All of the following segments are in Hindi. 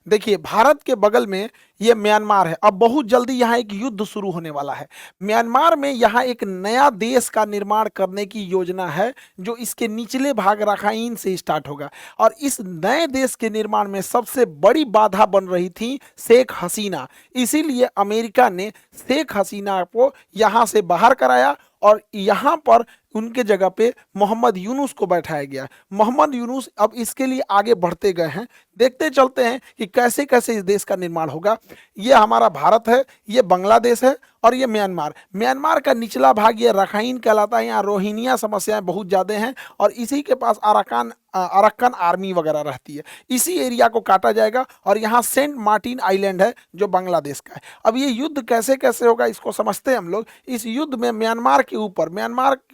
देखिए भारत के बगल में ये म्यांमार है। अब बहुत जल्दी यहाँ एक युद्ध शुरू होने वाला है। म्यांमार में यहाँ एक नया देश का निर्माण करने की योजना है, जो इसके निचले भाग राखाइन से स्टार्ट होगा। और इस नए देश के निर्माण में सबसे बड़ी बाधा बन रही थी शेख हसीना। इसीलिए अमेरिका ने शेख हसीना को यहाँ से बाहर कराया और यहाँ पर उनके जगह पे मोहम्मद यूनुस को बैठाया गया। मोहम्मद यूनुस अब इसके लिए आगे बढ़ते गए हैं। देखते चलते हैं कि कैसे कैसे इस देश का निर्माण होगा। ये हमारा भारत है, ये बांग्लादेश है और ये म्यांमार। म्यांमार का निचला भाग ये रखाइन कहलाता है। यहाँ रोहिंग्या समस्याएं बहुत ज़्यादा हैं और इसी के पास अरक्कन आर्मी वगैरह रहती है। इसी एरिया को काटा जाएगा और यहाँ सेंट मार्टिन आइलैंड है जो बांग्लादेश का है। अब ये युद्ध कैसे कैसे होगा इसको समझते हैं हम लोग। इस युद्ध में म्यांमार के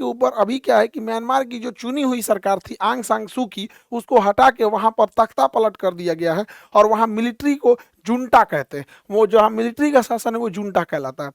ऊपर अभी क्या है कि म्यांमार की जो चुनी हुई सरकार थी आंग सान सू की, उसको हटा के वहाँ पर तख्ता पलट कर दिया गया है और वहाँ मिलिट्री को जुंटा कहते हैं। वो जो मिलिट्री का शासन है वो जुंटा कहलाता है।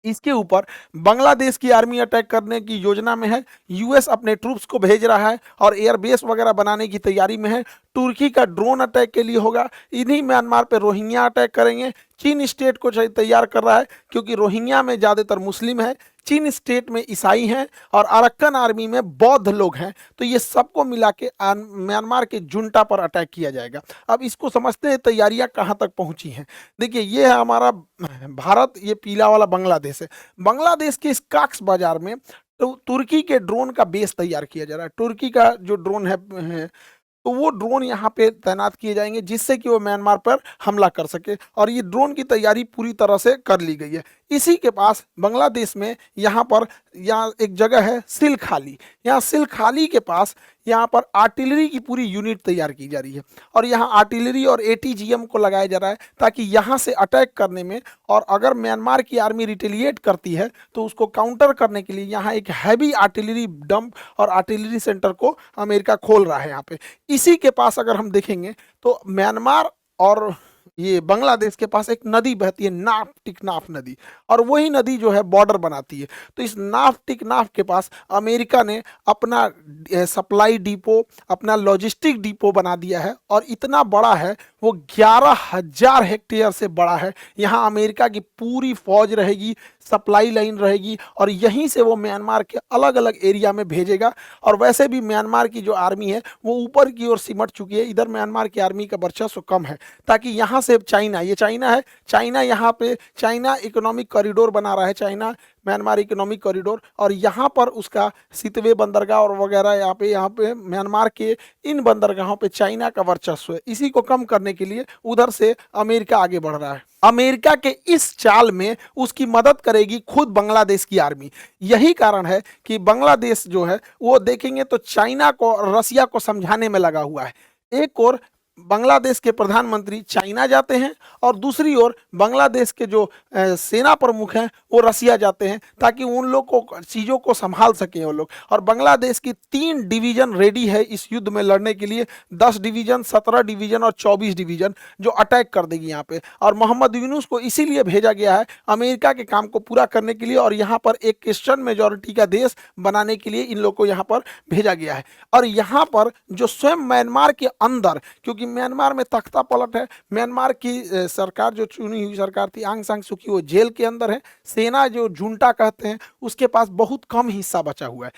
इसके ऊपर बांग्लादेश की आर्मी अटैक करने की योजना में है। यूएस अपने ट्रूप्स को भेज रहा है और एयरबेस वगैरह बनाने की तैयारी में है। तुर्की का ड्रोन अटैक के लिए होगा। इन्हीं म्यांमार पे रोहिंग्या अटैक करेंगे। चीन स्टेट को तैयार कर रहा है क्योंकि रोहिंग्या में ज़्यादातर मुस्लिम है, चीन स्टेट में ईसाई हैं और अरक्कन आर्मी में बौद्ध लोग हैं। तो ये सबको मिला के म्यांमार के जुंटा पर अटैक किया जाएगा। अब इसको समझते हैं तैयारियां कहाँ तक पहुंची हैं। देखिए ये है हमारा भारत, ये पीला वाला बांग्लादेश है। बांग्लादेश के इस काक्स बाजार में तो तुर्की के ड्रोन का बेस तैयार किया जा रहा है। तुर्की का जो ड्रोन है तो वो ड्रोन यहाँ पे तैनात किए जाएंगे जिससे कि वो म्यांमार पर हमला कर सके और ये ड्रोन की तैयारी पूरी तरह से कर ली गई है। इसी के पास बांग्लादेश में यहाँ एक जगह है सिलखाली। यहाँ सिलखाली के पास यहाँ पर आर्टिलरी की पूरी यूनिट तैयार की जा रही है और यहाँ आर्टिलरी और एटीजीएम को लगाया जा रहा है ताकि यहाँ से अटैक करने में और अगर म्यांमार की आर्मी रिटेलिएट करती है तो उसको काउंटर करने के लिए यहाँ एक हैवी आर्टिलरी डंप और आर्टिलरी सेंटर को अमेरिका खोल रहा है यहाँ पे। इसी के पास अगर हम देखेंगे तो म्यांमार और ये बांग्लादेश के पास एक नदी बहती है, नाफ टिकनाफ नदी, और वही नदी जो है बॉर्डर बनाती है। तो इस नाफ टिकनाफ के पास अमेरिका ने अपना सप्लाई डिपो, अपना लॉजिस्टिक डिपो बना दिया है और इतना बड़ा है वो 11,000 हेक्टेयर से बड़ा है। यहाँ अमेरिका की पूरी फौज रहेगी, सप्लाई लाइन रहेगी और यहीं से वो म्यांमार के अलग अलग एरिया में भेजेगा। और वैसे भी म्यांमार की जो आर्मी है वो ऊपर की ओर सिमट चुकी है। इधर म्यांमार की आर्मी का वर्चस्व कम है ताकि यहाँ से चाइना, ये चाइना है, चाइना यहाँ पे चाइना इकोनॉमिक कॉरिडोर बना रहा है, चाइना म्यांमार इकोनॉमिक कॉरिडोर, और यहाँ पर उसका सितवे बंदरगाह और वगैरह यहाँ पे म्यांमार के इन बंदरगाहों पे चाइना का वर्चस्व है। इसी को कम करने के लिए उधर से अमेरिका आगे बढ़ रहा है। अमेरिका के इस चाल में उसकी मदद करेगी खुद बांग्लादेश की आर्मी। यही कारण है कि बांग्लादेश जो है वो देखेंगे तो चाइना को, रसिया को समझाने में लगा हुआ है। एक और बांग्लादेश के प्रधानमंत्री चाइना जाते हैं और दूसरी ओर बांग्लादेश के जो सेना प्रमुख हैं वो रसिया जाते हैं ताकि उन लोग को चीज़ों को संभाल सकें वो लोग। और बांग्लादेश की 3 डिवीज़न रेडी है इस युद्ध में लड़ने के लिए, 10 डिवीज़न, 17 डिवीज़न और 24 डिवीज़न, जो अटैक कर देगी यहाँ पे। और मोहम्मद यूनुस को इसीलिए भेजा गया है अमेरिका के काम को पूरा करने के लिए और यहाँ पर एक क्रिश्चियन मेजॉरिटी का देश बनाने के लिए इन लोग को यहाँ पर भेजा गया है। और यहाँ पर जो स्वयं म्यांमार के अंदर, क्योंकि म्यांमार में तख्ता पलट है, म्यांमार की सरकार जो चुनी हुई सरकार थी आंग सान सू की वो जेल के अंदर है। सेना जो जुंटा कहते हैं उसके पास बहुत कम हिस्सा बचा हुआ है।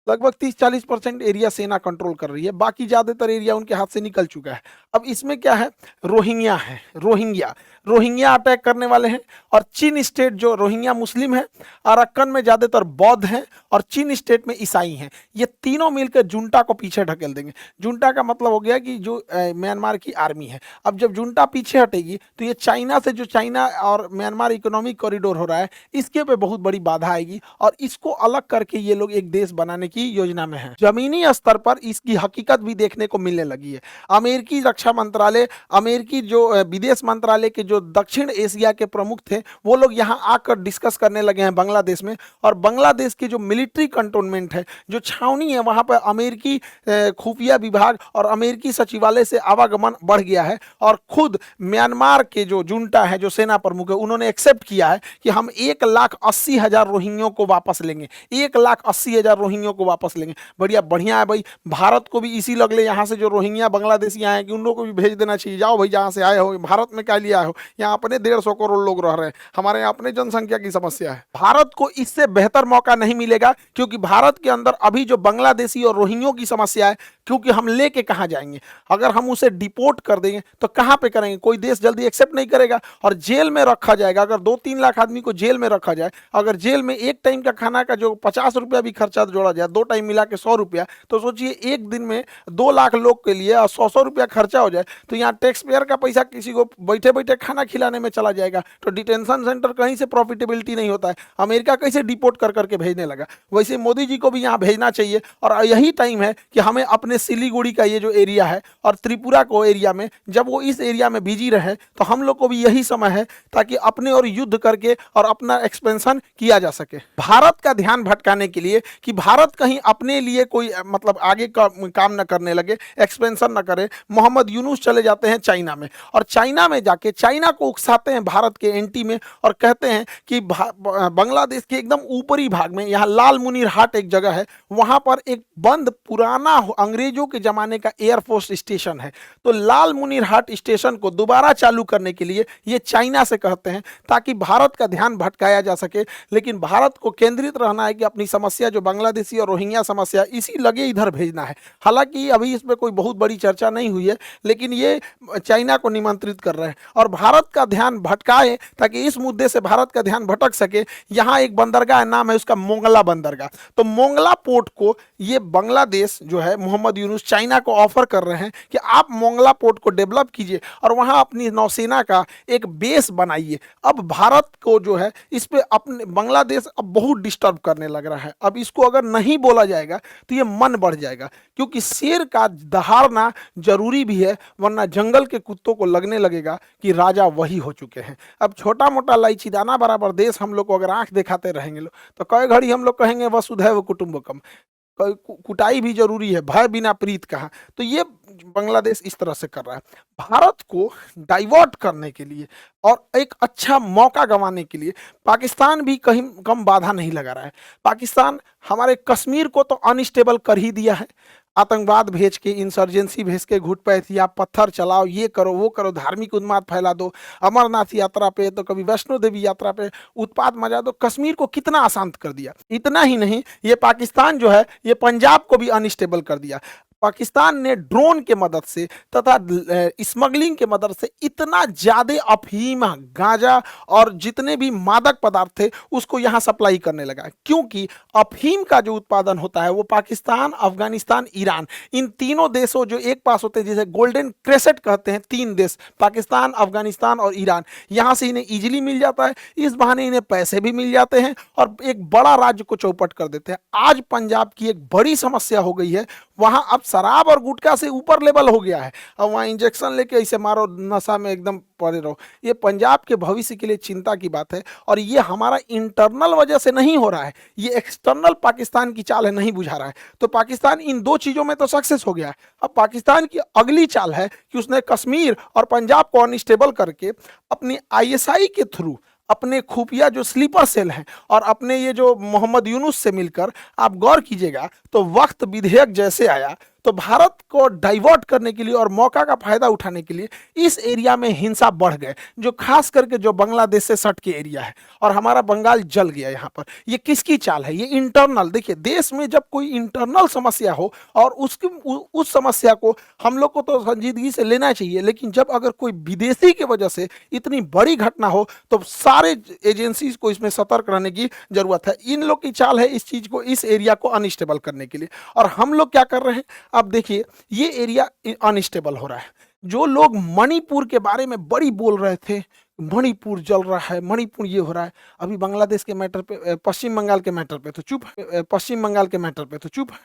लगभग 30-40% एरिया सेना कंट्रोल कर रही है, बाकी ज्यादातर एरिया उनके हाथ से निकल चुका है। अब इसमें क्या है, रोहिंग्या है, रोहिंग्या अटैक करने वाले हैं। और चीन स्टेट जो रोहिंग्या मुस्लिम है, अरक्कन में ज्यादातर बौद्ध हैं और चीन स्टेट में ईसाई हैं। ये तीनों मिलकर जुंटा को पीछे ढकेल देंगे। जुंटा का मतलब हो गया कि जो म्यांमार की आर्मी है। अब जब जुंटा पीछे हटेगी तो ये चाइना से, जो चाइना और म्यांमार इकोनॉमिक कॉरिडोर हो रहा है, इसके पे बहुत बड़ी बाधा आएगी और इसको अलग करके ये लोग एक देश बनाने की योजना में है। जमीनी स्तर पर इसकी हकीकत भी देखने को मिलने लगी है। अमेरिकी रक्षा मंत्रालय, अमेरिकी जो विदेश मंत्रालय के जो दक्षिण एशिया के प्रमुख थे वो लोग यहाँ आकर डिस्कस करने लगे हैं बांग्लादेश में। और बांग्लादेश की जो मिलिट्री कंटोनमेंट है, जो छावनी है, वहाँ पर अमेरिकी खुफिया विभाग और अमेरिकी सचिवालय से आवागमन बढ़ गया है। और खुद म्यांमार के जो जुंटा है, जो सेना प्रमुख है, उन्होंने एक्सेप्ट किया है कि हम 1,80,000 रोहिंग्यों को वापस लेंगे, 1,80,000 रोहिंग्यों को को वापस लेंगे। बढ़िया बढ़िया है भाई, भारत को भी इसी लगले यहाँ से जो रोहिंग्या बांग्लादेशी आए हैं कि उन लोगों को भी भेज देना चाहिए। जाओ भाई, जहाँ से आए हो, भारत में क्या लिए आए हो, यहाँ अपने 150 करोड़ लोग रह रहे हैं, हमारे यहाँ अपने जनसंख्या की समस्या है। भारत को इससे बेहतर मौका नहीं मिलेगा, क्योंकि भारत के अंदर अभी जो बांग्लादेशी और रोहिंग्यों की समस्या है, क्योंकि हम लेके कहाँ जाएंगे, अगर हम उसे डिपोर्ट कर देंगे तो कहाँ पे करेंगे, कोई देश जल्दी एक्सेप्ट नहीं करेगा और जेल में रखा जाएगा। अगर 2-3 लाख आदमी को जेल में रखा जाए, अगर जेल में एक टाइम का खाना का जो 50 रुपया भी खर्चा जोड़ा जाए, 2 टाइम मिला के 100 रुपया, तो सोचिए एक दिन में 2 लाख लोग के लिए 100 रुपया खर्चा हो जाए, तो यहाँ टैक्स पेयर का पैसा किसी को बैठे बैठे खाना खिलाने में चला जाएगा। तो डिटेंशन सेंटर कहीं से प्रॉफिटेबिलिटी नहीं होता है। अमेरिका कैसे डिपोर्ट कर करके भेजने लगा, वैसे मोदी जी को भी यहाँ भेजना चाहिए। और यही टाइम है कि हमें अपने सिलीगुड़ी का ये जो एरिया है और त्रिपुरा को एरिया में, जब वो इस एरिया में बिजी रहे, तो हम लोग को भी यही समय है ताकि अपने और युद्ध करके और अपना एक्सपेंशन किया जा सके। भारत का ध्यान भटकाने के लिए कि भारत कहीं अपने लिए कोई मतलब आगे का काम न करने लगे, एक्सपेंशन न करे, मोहम्मद यूनुस चले जाते हैं चाइना में, और चाइना में जाके चाइना को उकसाते हैं भारत के एंटी में, और कहते हैं कि बांग्लादेश के एकदम ऊपरी भाग में, यहाँ लाल मुनीर हाट एक जगह है, वहां पर एक बंद पुराना अंग्रेजों के जमाने का एयरफोर्स स्टेशन है, तो लाल मुनीर हाट स्टेशन को दोबारा चालू करने के लिए ये चाइना से कहते हैं, ताकि भारत का ध्यान भटकाया जा सके। लेकिन भारत को केंद्रित रहना है कि अपनी समस्या जो बांग्लादेशी और रोहिंग्या समस्या, इसी लगे इधर भेजना है। हालांकि अभी इसमें कोई बहुत बड़ी चर्चा नहीं हुई है, लेकिन ये चाइना को निमंत्रित कर रहे हैं और भारत का ध्यान भटकाए, ताकि इस मुद्दे से भारत का ध्यान भटक सके। यहाँ एक बंदरगाह नाम है उसका मोंगला बंदरगाह, तो मोंगला पोर्ट को ये बांग्लादेश जो है, मोहम्मद यूनुस चाइना को ऑफर कर रहे हैं कि आप मोंगला पोर्ट को डेवलप कीजिए और वहां अपनी नौसेना का एक बेस बनाइए। अब भारत को जो है इस पे अपने बांग्लादेश अब बहुत डिस्टर्ब करने लग रहा है। अब इसको अगर नहीं बोला जाएगा तो ये मन बढ़ जाएगा, क्योंकि शेर का दहाड़ना जरूरी भी है, वरना जंगल के कुत्तों को लगने लगेगा कि राजा वही हो चुके हैं। अब छोटा मोटा इलायची दाना बराबर देश हम लोग को अगर आंख दिखाते रहेंगे तो कई घड़ी हम लोग कहेंगे वसुधैव कुटुंबकम, कुटाई भी जरूरी है, भय बिना प्रीत कहा। तो ये बांग्लादेश इस तरह से कर रहा है। भारत को डाइवर्ट करने के लिए और एक अच्छा मौका गंवाने के लिए पाकिस्तान भी कहीं कम बाधा नहीं लगा रहा है। पाकिस्तान हमारे कश्मीर को तो अनस्टेबल कर ही दिया है, आतंकवाद भेज के, इंसर्जेंसी भेज के, घुट पैठिया, पत्थर चलाओ, ये करो वो करो, धार्मिक उन्माद फैला दो, अमरनाथ यात्रा पे तो कभी वैष्णो देवी यात्रा पे उत्पात मचा दो। कश्मीर को कितना अशांत कर दिया। इतना ही नहीं, ये पाकिस्तान जो है ये पंजाब को भी अनस्टेबल कर दिया। पाकिस्तान ने ड्रोन के मदद से तथा स्मगलिंग के मदद से इतना ज्यादा अफीम, गांजा और जितने भी मादक पदार्थ थे उसको यहां सप्लाई करने लगा, क्योंकि अफीम का जो उत्पादन होता है वो पाकिस्तान, अफगानिस्तान, ईरान, इन तीनों देशों जो एक पास होते हैं, जिसे गोल्डन क्रेसेट कहते हैं, 3 देश पाकिस्तान, अफगानिस्तान और ईरान, यहां से इन्हें इजीली मिल जाता है। इस बहाने इन्हें पैसे भी मिल जाते हैं और एक बड़ा राज्य को चौपट कर देते हैं। आज पंजाब की एक बड़ी समस्या हो गई है, वहां अब शराब और गुटखा से ऊपर लेवल हो गया है। अब वहां इंजेक्शन लेके ऐसे मारो, नशा में एकदम पड़े रहो। ये पंजाब के भविष्य के लिए चिंता की बात है, और ये हमारा इंटरनल वजह से नहीं हो रहा है, ये एक्सटर्नल पाकिस्तान की चाल है, नहीं बुझा रहा है। तो पाकिस्तान इन 2 चीजों में तो सक्सेस हो गया है। अब पाकिस्तान की अगली चाल है कि उसने कश्मीर और पंजाब को अनस्टेबल करके अपनी आईएसआई के थ्रू, अपने खुफिया जो स्लीपर सेल हैं और अपने ये जो मोहम्मद यूनुस से मिलकर, आप गौर कीजिएगा तो वक्त विधेयक जैसे आया तो भारत को डाइवर्ट करने के लिए और मौका का फायदा उठाने के लिए इस एरिया में हिंसा बढ़ गए, जो खास करके जो बांग्लादेश से सट के एरिया है, और हमारा बंगाल जल गया यहाँ पर। ये किसकी चाल है? ये इंटरनल। देखिए, देश में जब कोई इंटरनल समस्या हो और उसकी उस समस्या को हम लोग को तो संजीदगी से लेना चाहिए, लेकिन जब अगर कोई विदेशी की वजह से इतनी बड़ी घटना हो तो सारे एजेंसीज को इसमें सतर्क रहने की जरूरत है। इन लोग की चाल है इस चीज को, इस एरिया को अनस्टेबल करने के लिए, और हम लोग क्या कर रहे हैं? अब देखिए, ये एरिया अनस्टेबल हो रहा है। जो लोग मणिपुर के बारे में बड़ी बोल रहे थे, मणिपुर जल रहा है, मणिपुर ये हो रहा है, अभी बांग्लादेश के मैटर पे, पश्चिम बंगाल के मैटर पे तो चुप है, पश्चिम बंगाल के मैटर पे तो चुप है।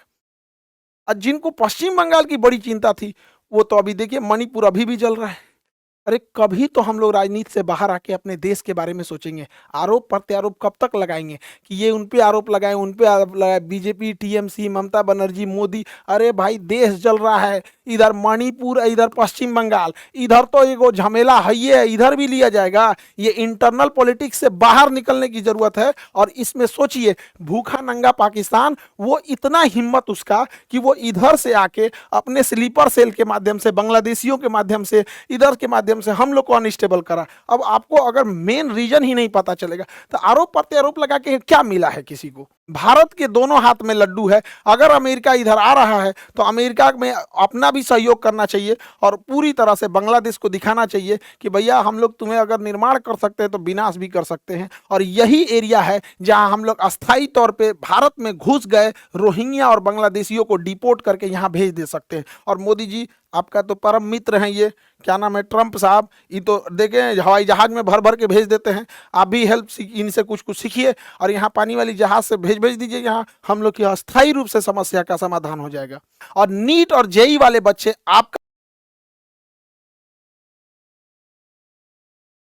और जिनको पश्चिम बंगाल की बड़ी चिंता थी वो तो अभी देखिए मणिपुर अभी भी जल रहा है। अरे कभी तो हम लोग राजनीति से बाहर आके अपने देश के बारे में सोचेंगे। आरोप प्रत्यारोप कब तक लगाएंगे कि ये उन पे आरोप लगाए, उन पे आरोप लगाए, बीजेपी, टीएमसी, ममता बनर्जी, मोदी। अरे भाई देश जल रहा है, इधर मणिपुर, इधर पश्चिम बंगाल, इधर तो एगो झमेला है, ये इधर भी लिया जाएगा। ये इंटरनल पॉलिटिक्स से बाहर निकलने की जरूरत है। और इसमें सोचिए, भूखा नंगा पाकिस्तान, वो इतना हिम्मत उसका कि वो इधर से आके अपने स्लीपर सेल के माध्यम से, बांग्लादेशियों के माध्यम से, इधर के माध्यम से हम लोग को अनस्टेबल करा। अब आपको अगर मेन रीजन ही नहीं पता चलेगा तो आरोप प्रत्यारोप लगा के क्या मिला है किसी को? भारत के दोनों हाथ में लड्डू है। अगर अमेरिका इधर आ रहा है तो अमेरिका में अपना भी सहयोग करना चाहिए और पूरी तरह से बांग्लादेश को दिखाना चाहिए कि भैया हम लोग तुम्हें अगर निर्माण कर सकते हैं तो विनाश भी कर सकते हैं। और यही एरिया है जहां हम लोग अस्थायी तौर पे भारत में घुस गए रोहिंग्या और बांग्लादेशियों को डिपोर्ट करके यहां भेज दे सकते हैं। और मोदी जी आपका तो परम मित्र हैं, ये क्या नाम है, ट्रंप साहब, ये तो देखें हवाई जहाज में भर भर के भेज देते हैं। आप भी हेल्प इनसे कुछ कुछ सीखिए और यहाँ पानी वाली जहाज से भेज भेज दीजिए, यहाँ हम लोग की अस्थायी रूप से समस्या का समाधान हो जाएगा। और नीट और जेई वाले बच्चे आपका